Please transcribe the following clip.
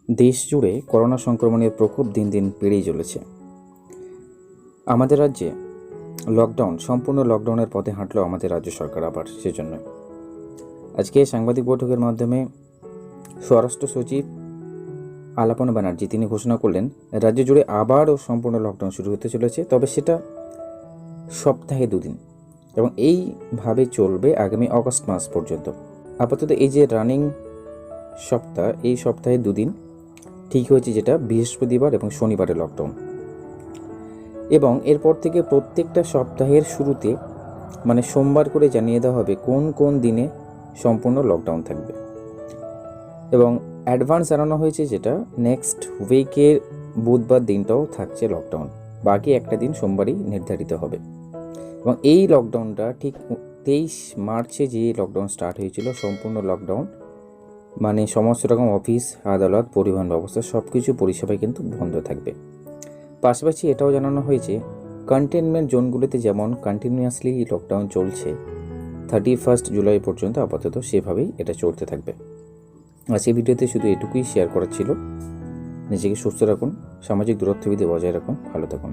দেশ জুড়ে করোনা সংক্রমণের প্রকোপ দিন দিন বেড়েই চলেছে। আমাদের রাজ্যে সম্পূর্ণ লকডাউনের পথে হাঁটলো আমাদের রাজ্য সরকার। আবার সেজন্য আজকে সাংবাদিক বৈঠকের মাধ্যমে স্বরাষ্ট্র সচিব আলাপনা ব্যানার্জি তিনি ঘোষণা করলেন রাজ্য জুড়ে আবারও সম্পূর্ণ লকডাউন শুরু হতে চলেছে, তবে সেটা সপ্তাহে 2 দিন এবং এইভাবে চলবে আগামী অগস্ট মাস পর্যন্ত। আপাতত এই যে রানিং সপ্তাহ, এই সপ্তাহে 2 দিন ঠিক হয়েছে, যেটা বৃহস্পতিবার এবং শনিবারে লকডাউন, এবং এরপর থেকে প্রত্যেকটা সপ্তাহের শুরুতে মানে সোমবার করে জানিয়ে দেওয়া হবে কোন কোন দিনে সম্পূর্ণ লকডাউন থাকবে, এবং অ্যাডভান্স জানানো হয়েছে যেটা নেক্সট উইকের বুধবার দিনটাও থাকছে লকডাউন, বাকি একটা দিন সোমবারই নির্ধারিত হবে। এবং এই লকডাউনটা ঠিক 23 মার্চে যে লকডাউন স্টার্ট হয়েছিল, সম্পূর্ণ লকডাউন মানে সমস্ত রকম অফিস, আদালত, পরিবহন ব্যবস্থা সব কিছু পরিষেবায় কিন্তু বন্ধ থাকবে। পাশাপাশি এটাও জানানো হয়েছে কন্টেনমেন্ট জোনগুলিতে যেমন কন্টিনিউয়াসলি লকডাউন চলছে 31 জুলাই পর্যন্ত, আপাতত সেভাবেই এটা চলতে থাকবে। আজকে ভিডিওতে শুধু এটুকুই শেয়ার করার ছিল। নিজেকে সুস্থ রাখুন, সামাজিক দূরত্ববিধি বজায় রাখুন, ভালো থাকুন।